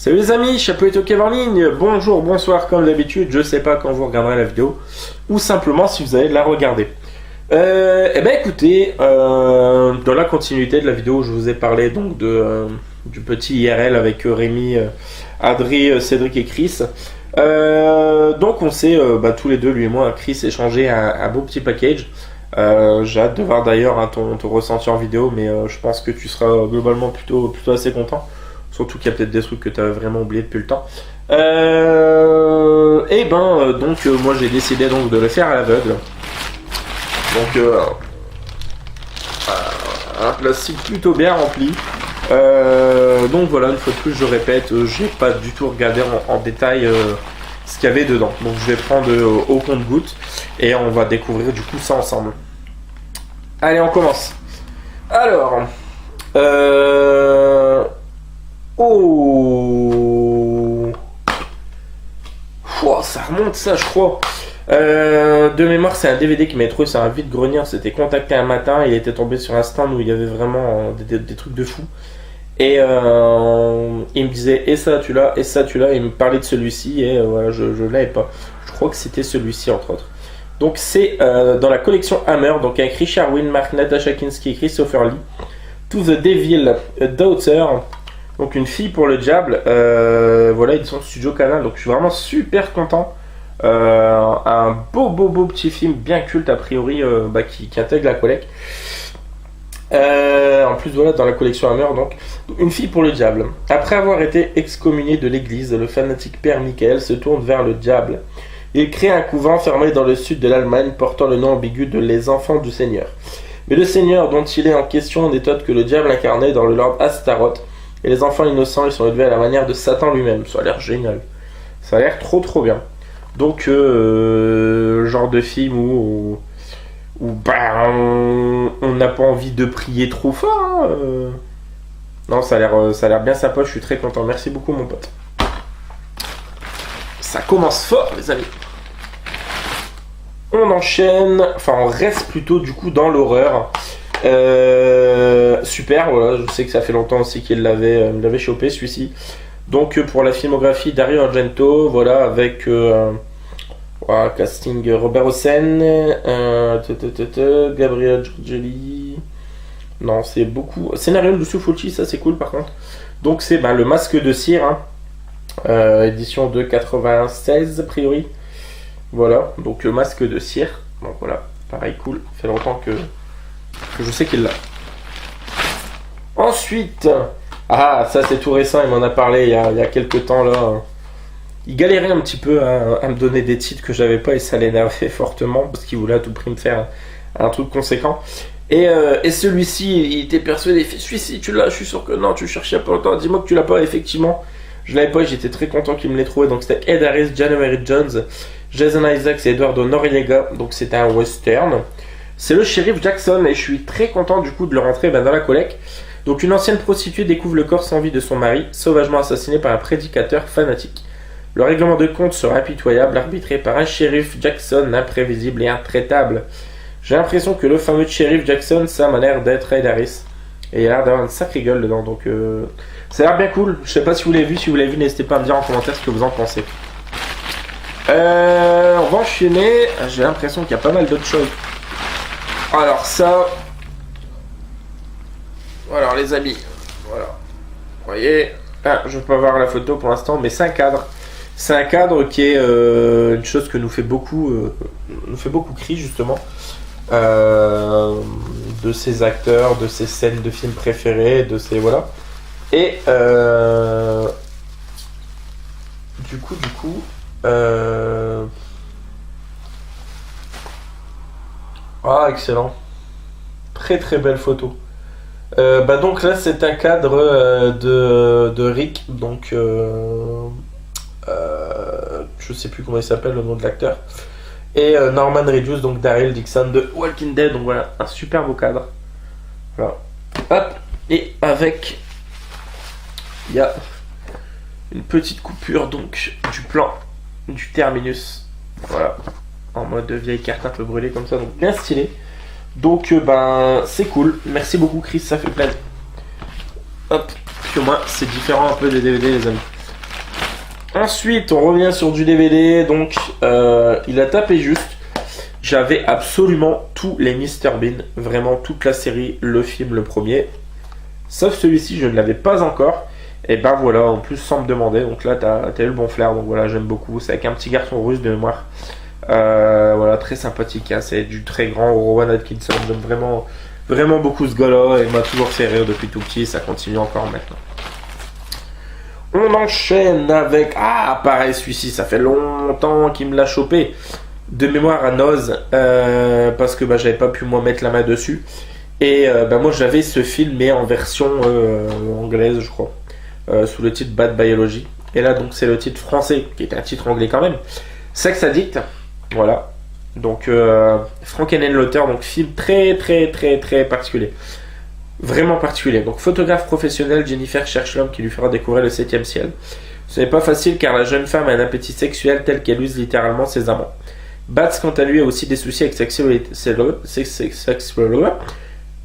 Salut les amis, Chapeau et Tokev en ligne, bonjour, bonsoir comme d'habitude, je sais pas quand vous regarderez la vidéo, ou simplement si vous allez la regarder. Eh ben écoutez, dans la continuité de la vidéo où je vous ai parlé donc du petit IRL avec Rémi, Adri, Cédric et Chris, donc on s'est tous les deux, lui et moi, Chris, échangé un beau petit package. J'ai hâte de voir d'ailleurs ton ressenti en vidéo, mais je pense que tu seras globalement plutôt assez content. Surtout qu'il y a peut-être des trucs que tu as vraiment oublié depuis le temps. Moi j'ai décidé donc de le faire à l'aveugle. Donc un plastique plutôt bien rempli. Donc voilà, une fois de plus je répète, j'ai pas du tout regardé en détail ce qu'il y avait dedans. Donc je vais prendre au compte-gouttes et on va découvrir du coup ça ensemble. Allez, on commence. Alors, ça remonte ça, je crois. De mémoire, c'est un DVD qui m'a trouvé sur un vide-grenier. On s'était contacté un matin, il était tombé sur un stand où il y avait vraiment des trucs de fou. Et il me disait, et ça tu l'as, et ça tu l'as. Il me parlait de celui-ci, et voilà, je l'avais pas. Je crois que c'était celui-ci, entre autres. Donc c'est dans la collection Hammer, donc avec Richard Wynn, Mark Natasha Kinski et Christopher Lee. To the Devil, a Daughter. Donc une fille pour le diable, voilà, ils sont Studio Canal, donc je suis vraiment super content. Un beau petit film bien culte a priori qui intègre la collecte. En plus voilà, dans la collection Hammer, donc une fille pour le diable. Après avoir été excommunié de l'église, le fanatique père Michael se tourne vers le diable. Il crée un couvent fermé dans le sud de l'Allemagne portant le nom ambigu de Les Enfants du Seigneur. Mais le Seigneur dont il est en question n'est autre que le diable incarné dans le Lord Astaroth. Et les enfants innocents, ils sont élevés à la manière de Satan lui-même. Ça a l'air génial. Ça a l'air trop bien. Donc, genre de film où on n'a pas envie de prier trop fort. Non, ça a l'air bien sympa. Je suis très content. Merci beaucoup, mon pote. Ça commence fort, les amis. On enchaîne. Enfin, on reste plutôt du coup dans l'horreur. Super, voilà, je sais que ça fait longtemps aussi qu'il l'avait chopé celui-ci. Donc pour la filmographie, Dario Argento, voilà, avec casting Robert Hossein, Gabriel Giorgelli. Non, c'est beaucoup. Scénario de Lucio Fulci, ça c'est cool par contre. Donc c'est Le Masque de Cire, édition de 96 a priori. Voilà, donc Masque de Cire. Donc voilà, pareil, cool. Ça fait longtemps que je sais qu'il l'a. Ensuite, ça c'est tout récent, il m'en a parlé il y a quelques temps là. Il galérait un petit peu à me donner des titres que j'avais pas et ça l'énervait fortement parce qu'il voulait à tout prix me faire un truc conséquent. Et celui-ci, il était persuadé, il fait celui-ci tu l'as, je suis sûr que non, tu cherchais pas longtemps, dis-moi que tu l'as pas. Effectivement, je l'avais pas, j'étais très content qu'il me l'ait trouvé. Donc c'était Ed Harris, January Jones, Jason Isaacs et Eduardo Noriega. Donc c'était un western. C'est le shérif Jackson et je suis très content du coup de le rentrer dans la collecte. Donc une ancienne prostituée découvre le corps sans vie de son mari, sauvagement assassiné par un prédicateur fanatique. Le règlement de compte sera impitoyable, arbitré par un shérif Jackson imprévisible et intraitable. J'ai l'impression que le fameux shérif Jackson, ça m'a l'air d'être Ed Harris. Et il a l'air d'avoir une sacrée gueule dedans, donc ça a l'air bien cool. Je sais pas si vous l'avez vu, n'hésitez pas à me dire en commentaire ce que vous en pensez. On va enchaîner, j'ai l'impression qu'il y a pas mal d'autres choses. Alors ça, alors les amis, voilà, vous voyez, je peux pas voir la photo pour l'instant, mais c'est un cadre. C'est un cadre qui est une chose que nous fait beaucoup Chris justement, de ses acteurs, de ses scènes de films préférés, de ses voilà. Et du coup, excellent, très belle photo. Donc là c'est un cadre de Rick, donc je sais plus comment il s'appelle, le nom de l'acteur, et Norman Reedus, donc Daryl Dixon de Walking Dead. Donc voilà, un super beau cadre. Voilà. Hop, et avec il y a une petite coupure donc du plan du terminus, voilà, en mode vieille carte un peu brûlée comme ça, donc bien stylé. Donc c'est cool, merci beaucoup Chris, ça fait plaisir. Hop, puis au moins c'est différent un peu des DVD les amis. Ensuite, on revient sur du DVD. Donc, il a tapé juste. J'avais absolument tous les Mr Bean. Vraiment toute la série, le film, le premier. Sauf celui-ci, je ne l'avais pas encore. Et ben voilà, en plus sans me demander. Donc là, t'as eu le bon flair. Donc voilà, j'aime beaucoup. C'est avec un petit garçon russe de mémoire. Voilà, très sympathique. Hein. C'est du très grand Rowan Atkinson. J'aime vraiment beaucoup ce gars-là. Il m'a toujours fait rire depuis tout petit. Ça continue encore maintenant. On enchaîne avec... Ah, pareil, celui-ci, ça fait longtemps qu'il me l'a chopé. De mémoire à Noz. Parce que j'avais pas pu moi mettre la main dessus. Et moi j'avais ce film mais en version anglaise je crois. Sous le titre Bad Biology. Et là donc c'est le titre français, qui est un titre anglais quand même. Sex Addict. Voilà. Donc Frankenheimer, donc film très particulier. Vraiment particulier. Donc photographe professionnel, Jennifer cherche l'homme qui lui fera découvrir le 7e ciel. Ce n'est pas facile car la jeune femme a un appétit sexuel tel qu'elle use littéralement ses amants. Bats quant à lui a aussi des soucis avec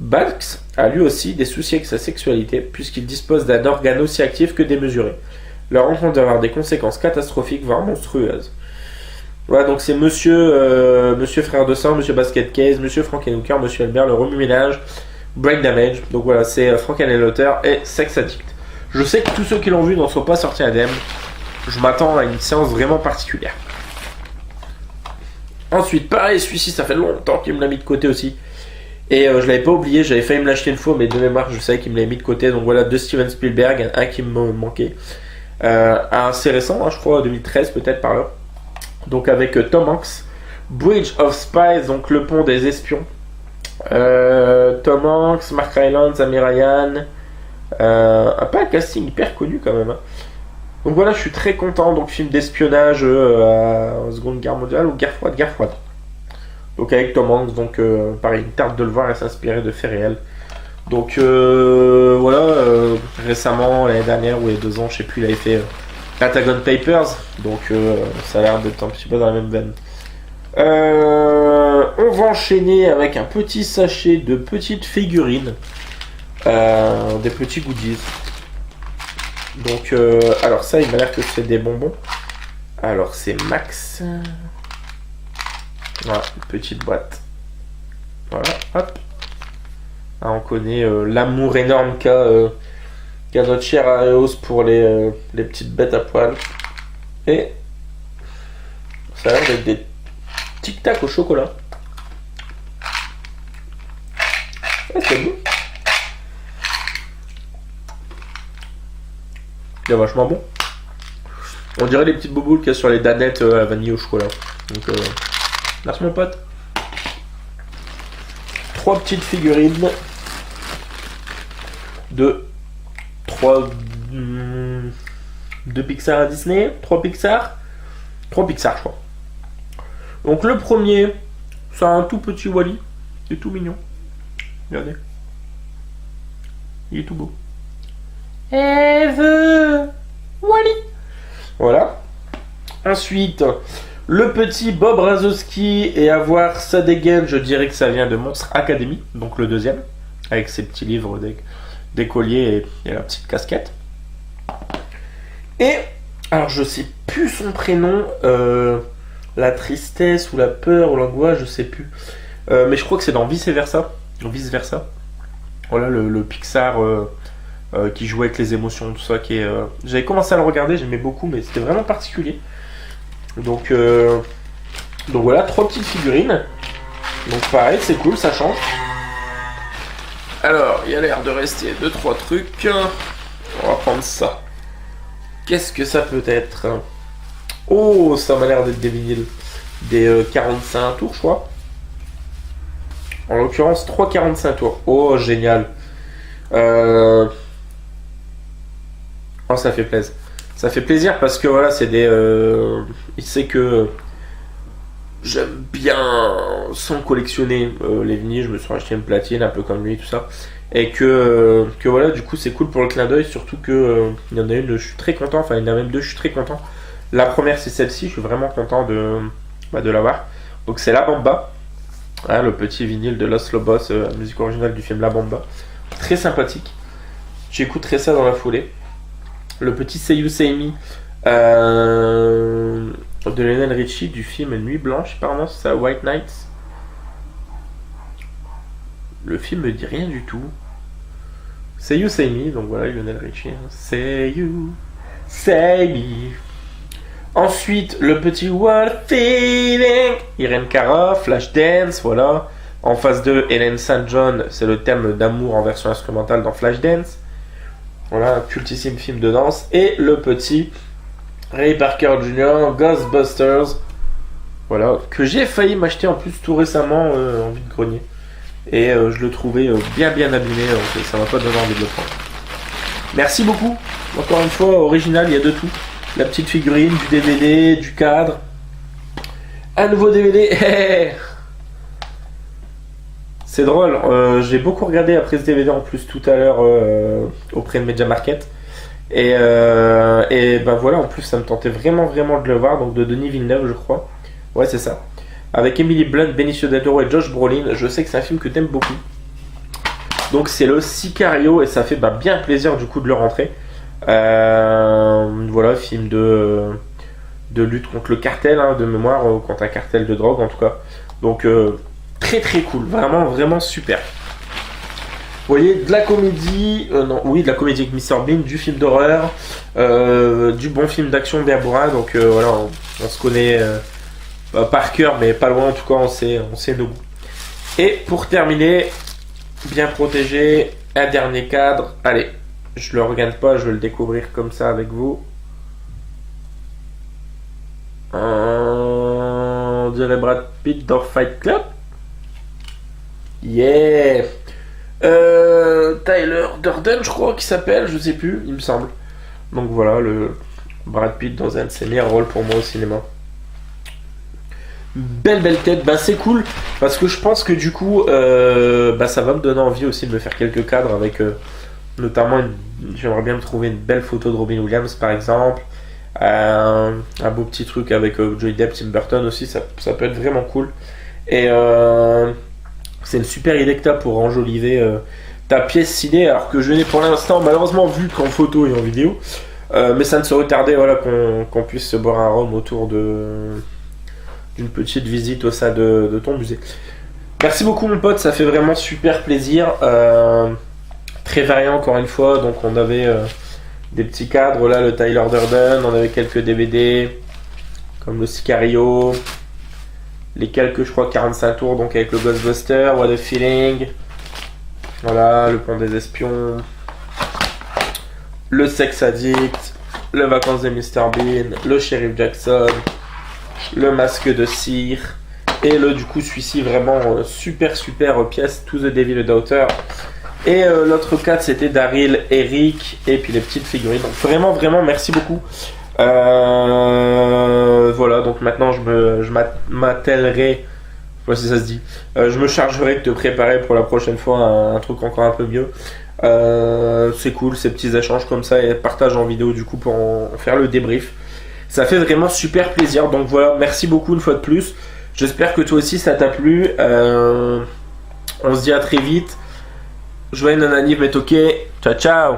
Bax a lui aussi des soucis avec sa sexualité puisqu'il dispose d'un organe aussi actif que démesuré. Leur rencontre doit avoir des conséquences catastrophiques voire monstrueuses. Voilà, donc c'est Monsieur Frère de Sang, Monsieur Basket Case, Monsieur Frankenhooker, Monsieur Albert, le remue-ménage, Brain Damage. Donc voilà, c'est Frankenhooker et Sex Addict. Je sais que tous ceux qui l'ont vu n'en sont pas sortis indemnes. Je m'attends à une séance vraiment particulière. Ensuite, pareil, celui-ci, ça fait longtemps qu'il me l'a mis de côté aussi. Et je l'avais pas oublié, j'avais failli me l'acheter une fois, mais de mémoire, je savais qu'il me l'avait mis de côté. Donc voilà, de Steven Spielberg, un qui me manquait. Assez récent, hein, je crois, 2013 peut-être par là. Donc avec Tom Hanks. Bridge of Spies, donc le pont des espions. Tom Hanks, Mark Rylance, Amir Ryan. Pas un casting hyper connu quand même. Hein. Donc voilà, je suis très content. Donc film d'espionnage à Seconde Guerre mondiale ou Guerre froide. Donc avec Tom Hanks, donc pareil, une tarte de le voir et s'inspirer de faits réels. Donc voilà, récemment, l'année dernière ou il y a 2 ans, je sais plus, il avait fait Pentagon Papers. Donc ça a l'air d'être un petit peu dans la même veine. On va enchaîner avec un petit sachet de petites figurines. Des petits goodies. Donc, alors ça, il m'a l'air que c'est des bonbons. Alors, c'est Max. Voilà, une petite boîte. Voilà, hop. Ah, on connaît l'amour énorme qu'a notre cher Aeos pour les petites bêtes à poil. Et ça a l'air d'être des tic-tac au chocolat. Ouais, c'est bon. Il est vachement bon. On dirait les petites bouboules qu'il y a sur les danettes à vanille au chocolat. Donc, merci mon pote. 3 petites figurines de 2 Pixar à Disney, 3 Pixar, je crois. Donc le premier, c'est un tout petit Wally, il est tout mignon. Regardez, il est tout beau. Eve Wally. Voilà. Ensuite, le petit Bob Razowski et avoir sa dégaine, je dirais que ça vient de Monstre Academy, donc le deuxième, avec ses petits livres d'écolier et la petite casquette. Et, alors je sais plus son prénom, la tristesse ou la peur ou l'angoisse, je sais plus. Mais je crois que c'est dans Vice Versa. Voilà le Pixar qui joue avec les émotions, tout ça. J'avais commencé à le regarder, j'aimais beaucoup, mais c'était vraiment particulier. Donc voilà, 3 petites figurines. Donc pareil, c'est cool, ça change. Alors, il y a l'air de rester 2-3 trucs. On va prendre ça. Qu'est-ce que ça peut être? Oh, ça m'a l'air d'être des vinyles. Des 45 tours, je crois. En l'occurrence, 3 45 tours. Oh, génial. Oh, ça fait plaisir. Ça fait plaisir parce que voilà, c'est des... il sait que j'aime bien sans collectionner les vinyles. Je me suis acheté une platine, un peu comme lui, tout ça. Et que voilà, du coup, c'est cool pour le clin d'œil. Surtout que il y en a une, je suis très content. Enfin, il y en a même 2, je suis très content. La première, c'est celle-ci. Je suis vraiment content de l'avoir. Donc, c'est La Bamba. Hein, le petit vinyle de Los Lobos, musique originale du film La Bamba. Très sympathique. J'écouterai ça dans la foulée. Le petit Say You Say Me De Lionel Richie du film Nuit Blanche, apparemment c'est ça, White Nights. Le film me dit rien du tout. Say You Say Me, donc voilà Lionel Richie. Say You Say Me. Ensuite, le petit What Feeling, Irene Cara, Flashdance, voilà. En phase 2, Hélène St. John, c'est le thème d'amour en version instrumentale dans Flashdance. Voilà, un cultissime film de danse. Et le petit Ray Parker Jr., Ghostbusters. Voilà, que j'ai failli m'acheter en plus tout récemment en vide-grenier. Et je le trouvais bien abîmé, donc ça m'a pas donné envie de le prendre. Merci beaucoup. Encore une fois, original, il y a de tout. La petite figurine, du DVD, du cadre. Un nouveau DVD. C'est drôle, j'ai beaucoup regardé après ce DVD en plus tout à l'heure auprès de Media Market. Et ben voilà, en plus ça me tentait vraiment de le voir, donc de Denis Villeneuve je crois. Ouais c'est ça. Avec Emily Blunt, Benicio del Toro et Josh Brolin, je sais que c'est un film que t'aimes beaucoup. Donc c'est le Sicario et ça fait bien plaisir du coup de le rentrer. Voilà, film de lutte contre le cartel, de mémoire, contre un cartel de drogue en tout cas. Donc très cool, vraiment super. Vous voyez, de la comédie, de la comédie avec Mr Bean, du film d'horreur, du bon film d'action bien bourrin, donc voilà, on se connaît par cœur, mais pas loin en tout cas, on sait nos goûts. Et pour terminer, bien protégé, un dernier cadre, allez, je le regarde pas, je vais le découvrir comme ça avec vous. On dirait Brad Pitt dans Fight Club. Yeah. Tyler Durden, je crois qu'il s'appelle, je sais plus, il me semble. Donc voilà, le Brad Pitt dans un de ses meilleurs rôles pour moi au cinéma. Belle tête, c'est cool parce que je pense que du coup, ça va me donner envie aussi de me faire quelques cadres avec notamment, j'aimerais bien me trouver une belle photo de Robin Williams par exemple. Un beau petit truc avec Johnny Depp, Tim Burton aussi, ça peut être vraiment cool. Et c'est une super idée que tu as pour enjoliver ta pièce ciné, alors que je n'ai pour l'instant malheureusement vu qu'en photo et en vidéo. Mais ça ne saurait tarder qu'on puisse se boire un rhum autour d'une petite visite au sein de ton musée. Merci beaucoup mon pote, ça fait vraiment super plaisir. Très variant encore une fois, donc on avait des petits cadres, là le Tyler Durden, on avait quelques DVD comme le Sicario, les quelques je crois 45 tours donc avec le Ghostbuster, What a Feeling, voilà le Pont des Espions, le Sex Addict, le Vacances de Mr Bean, le Sheriff Jackson, le Masque de Cire et le du coup celui-ci vraiment super pièce To the Devil a Daughter. Et l'autre 4 c'était Daryl, Eric et puis les petites figurines. Donc vraiment merci beaucoup. Voilà, donc maintenant je m'attellerai, je sais pas si ça se dit, je me chargerai de te préparer pour la prochaine fois un truc encore un peu mieux. C'est cool ces petits échanges comme ça et partage en vidéo du coup pour en faire le débrief. Ça fait vraiment super plaisir. Donc voilà, merci beaucoup une fois de plus. J'espère que toi aussi ça t'a plu. On se dit à très vite. Joyeux anniversaire, mais ok. Ciao.